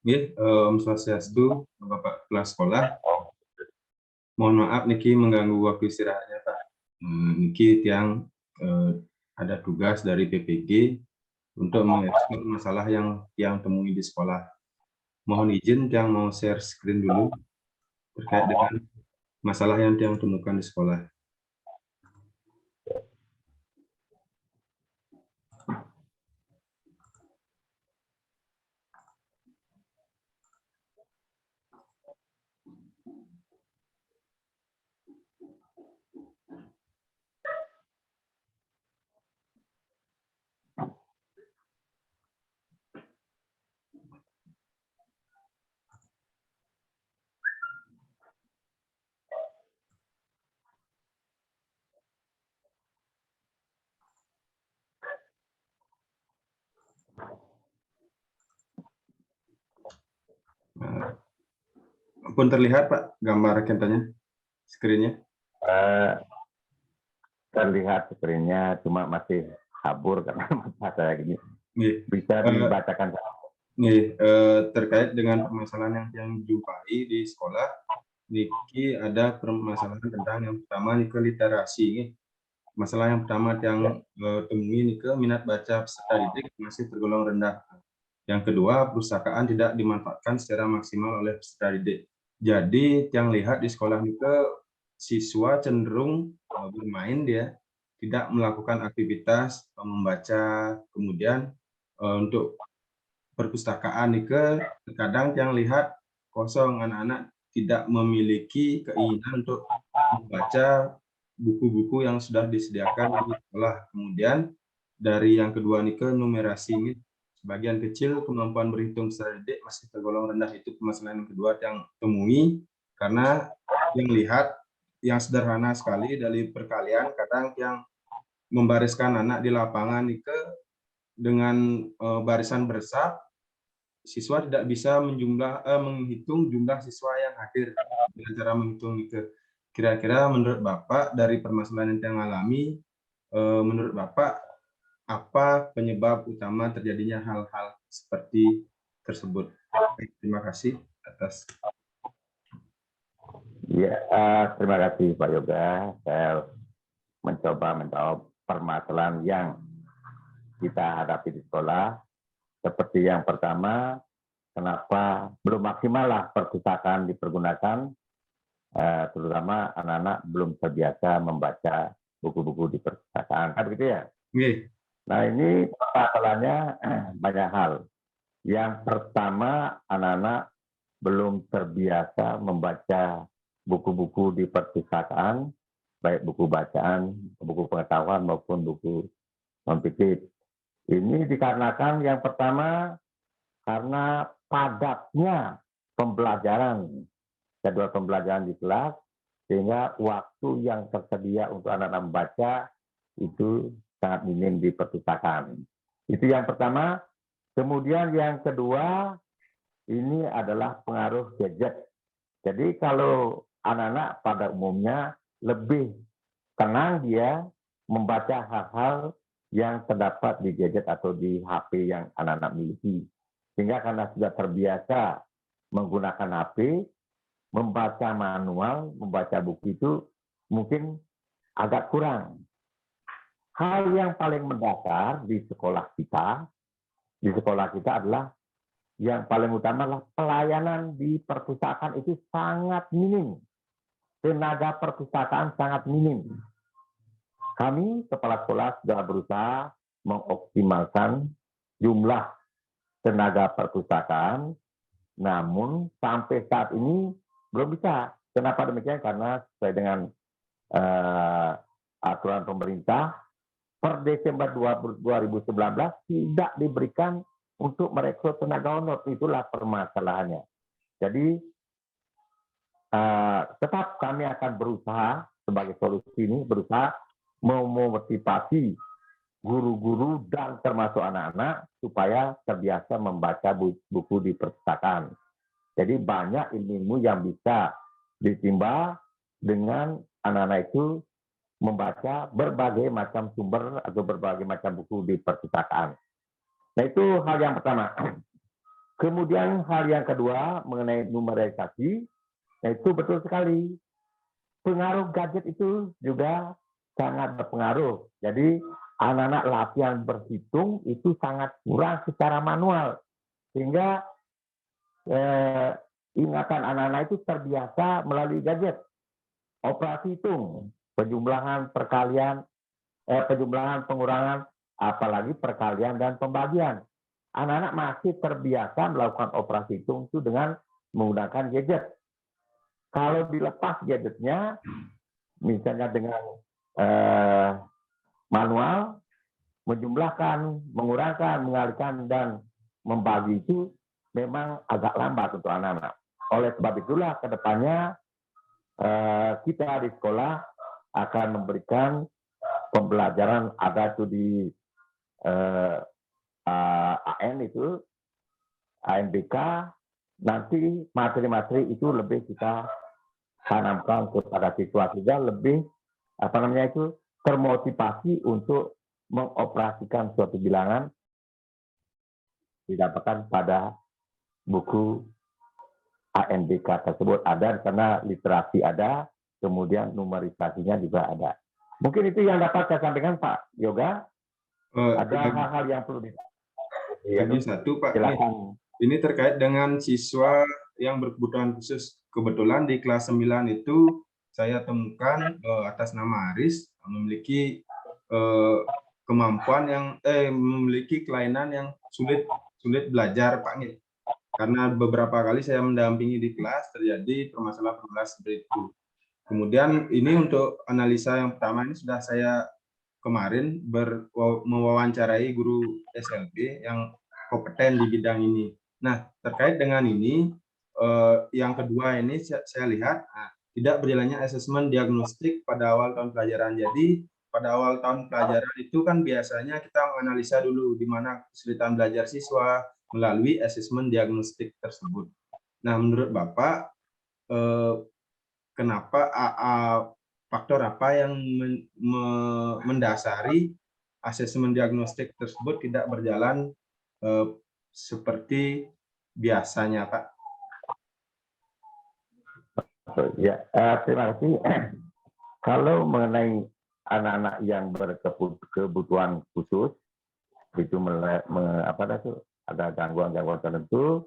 Nggih, Om Swastiastu, Bapak Kepala Sekolah. Mohon maaf niki mengganggu waktu istirahatnya, Pak. Niki tiang ada tugas dari PPG untuk mengekspor masalah yang temui di sekolah. Mohon izin tiang mau share screen dulu terkait dengan masalah yang tiang temukan di sekolah. Pun terlihat Pak gambar kentanya, screen-nya? Terlihat screen-nya, cuma masih kabur karena mata saya gini. Nggih. Bisa dibacakan? Nggih, terkait dengan permasalahan yang dijumpai di sekolah, niki ada permasalahan tentang yang pertama niki literasi. Nggih. Masalah yang pertama yang temui niki minat baca peserta didik masih tergolong rendah. Yang kedua, perpustakaan tidak dimanfaatkan secara maksimal oleh peserta didik. Jadi, yang lihat di sekolah niki siswa cenderung bermain, dia tidak melakukan aktivitas membaca. Kemudian untuk perpustakaan niki terkadang yang lihat kosong, anak-anak tidak memiliki keinginan untuk membaca buku-buku yang sudah disediakan di sekolah. Kemudian dari yang kedua niki numerasi, sebagian kecil kemampuan berhitung peserta didik masih tergolong rendah. Itu permasalahan yang kedua yang temui, karena yang lihat yang sederhana sekali dari perkalian, kadang yang membariskan anak di lapangan niki dengan barisan bersab, siswa tidak bisa menghitung jumlah siswa yang hadir dengan cara menghitung itu. Kira-kira menurut Bapak dari permasalahan yang alami, menurut Bapak apa penyebab utama terjadinya hal-hal seperti tersebut? Terima kasih atas. Ya, terima kasih Pak Yoga. Saya mencoba menjawab permasalahan yang kita hadapi di sekolah. Seperti yang pertama, kenapa belum maksimal lah perpustakaan dipergunakan, terutama anak-anak belum terbiasa membaca buku-buku di perpustakaan, kan begitu ya? Nah, ini masalahnya banyak hal. Yang pertama, anak-anak belum terbiasa membaca buku-buku di perpustakaan, baik buku bacaan, buku pengetahuan maupun buku non-fiktif. Ini dikarenakan yang pertama karena padatnya pembelajaran, jadwal pembelajaran di kelas, sehingga waktu yang tersedia untuk anak-anak membaca itu sangat minim di perpustakaan. Itu yang pertama. Kemudian yang kedua, ini adalah pengaruh gadget. Jadi kalau anak-anak pada umumnya lebih tenang dia membaca hal-hal yang terdapat di gadget atau di HP yang anak-anak miliki. Sehingga karena sudah terbiasa menggunakan HP, membaca manual, membaca buku itu mungkin agak kurang. Hal yang paling mendasar di sekolah kita adalah yang paling utama adalah pelayanan di perpustakaan itu sangat minim. Tenaga perpustakaan sangat minim. Kami, kepala sekolah, sudah berusaha mengoptimalkan jumlah tenaga perpustakaan, namun sampai saat ini belum bisa. Kenapa demikian? Karena sesuai dengan aturan pemerintah, per Desember 2019 tidak diberikan untuk merekrut tenaga honor. Itulah permasalahannya. Jadi tetap kami akan berusaha sebagai solusi ini, berusaha memotivasi guru-guru dan termasuk anak-anak supaya terbiasa membaca buku di perpustakaan. Jadi banyak ilmu yang bisa ditimba dengan anak-anak itu membaca berbagai macam sumber atau berbagai macam buku di perpustakaan. Nah, itu hal yang pertama. Kemudian hal yang kedua mengenai numerisasi, itu betul sekali. Pengaruh gadget itu juga sangat berpengaruh. Jadi anak-anak latihan berhitung itu sangat kurang secara manual. Sehingga ingatan anak-anak itu terbiasa melalui gadget. Operasi hitung, penjumlahan, perkalian, penjumlahan, pengurangan, apalagi perkalian dan pembagian. Anak-anak masih terbiasa melakukan operasi hitung itu dengan menggunakan gadget. Kalau dilepas gadgetnya, misalnya dengan manual, menjumlahkan, mengurangkan, mengalihkan, dan membagi itu memang agak lambat untuk anak-anak. Oleh sebab itulah ke depannya kita di sekolah akan memberikan pembelajaran ada itu di AN itu, ANBK, nanti materi-materi itu lebih kita tanamkan kepada siswa sehingga lebih termotivasi untuk mengoperasikan suatu bilangan didapatkan pada buku ANBK tersebut ada karena literasi ada, kemudian numerisasinya juga ada. Mungkin itu yang dapat saya sampaikan Pak Yoga. Ada hal-hal yang perlu lagi satu Pak, silakan. ini terkait dengan siswa yang berkebutuhan khusus. Kebetulan di kelas 9 itu saya temukan atas nama Aris memiliki kemampuan yang memiliki kelainan yang sulit belajar Pak Ngit. Karena beberapa kali saya mendampingi di kelas terjadi permasalahan seperti itu. Kemudian ini untuk analisa yang pertama ini sudah saya kemarin mewawancarai guru SLB yang kompeten di bidang ini. Nah, terkait dengan ini, yang kedua ini saya lihat tidak berjalannya asesmen diagnostik pada awal tahun pelajaran. Jadi, pada awal tahun pelajaran itu kan biasanya kita menganalisa dulu di mana kesulitan belajar siswa melalui asesmen diagnostik tersebut. Nah, menurut Bapak, kenapa faktor apa yang mendasari asesmen diagnostik tersebut tidak berjalan seperti biasanya, Pak? Ya, terima kasih. Kalau mengenai anak-anak yang berkebutuhan khusus, itu ada gangguan-gangguan tertentu,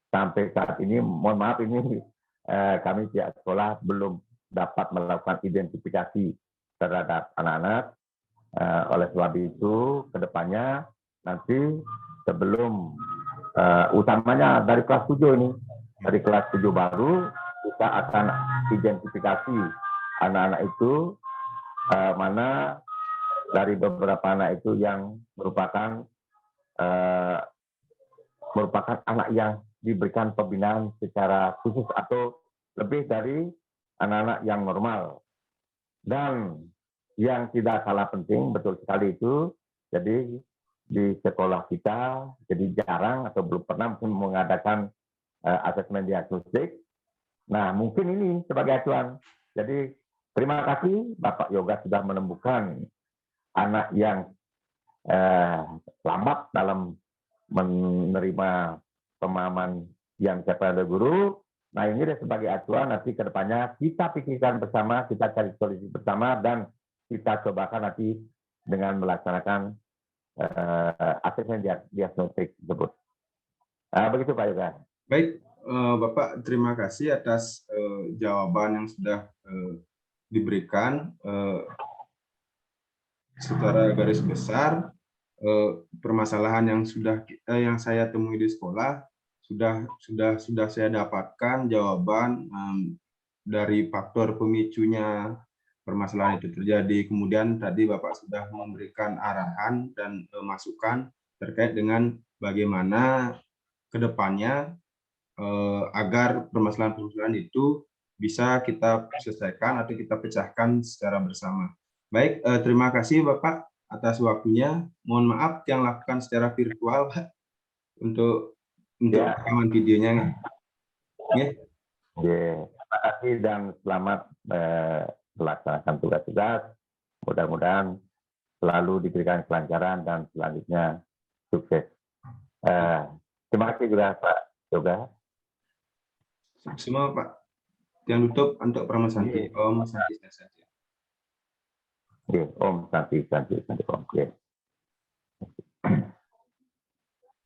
sampai saat ini, mohon maaf ini kami pihak sekolah belum dapat melakukan identifikasi terhadap anak-anak. Oleh sebab itu, kedepannya nanti sebelum utamanya dari kelas 7 ini, dari kelas 7 baru kita akan identifikasi anak-anak itu mana dari beberapa anak itu yang merupakan anak yang diberikan pembinaan secara khusus atau lebih dari anak-anak yang normal. Dan yang tidak kalah penting, betul sekali itu, jadi di sekolah kita jadi jarang atau belum pernah mengadakan asesmen diagnostik. Nah, mungkin ini sebagai acuan. Jadi terima kasih Bapak Yoga sudah menemukan anak yang lambat dalam menerima pemahaman yang disampaikan oleh guru. Nah, ini sebagai acuan nanti ke depannya kita pikirkan bersama, kita cari solusi bersama, dan kita cobakan nanti dengan melaksanakan asesmen diagnostik tersebut. Begitu Pak Yoga. Baik, Bapak, terima kasih atas jawaban yang sudah diberikan secara garis besar. Permasalahan yang saya temui di sekolah sudah saya dapatkan jawaban dari faktor pemicunya permasalahan itu terjadi. Kemudian tadi Bapak sudah memberikan arahan dan masukan terkait dengan bagaimana kedepannya agar permasalahan-permasalahan itu bisa kita selesaikan atau kita pecahkan secara bersama. Baik, terima kasih Bapak atas waktunya. Mohon maaf yang lakukan secara virtual untuk rekaman videonya. Terima kasih dan selamat melaksanakan tugas-tugas. Mudah-mudahan selalu diberikan kelancaran dan selanjutnya sukses. Terima kasih juga Pak Yoga. Semua Pak. Yang tutup untuk Permasanti. Om Santi saja. Oke, Om Santi, Om. Oke.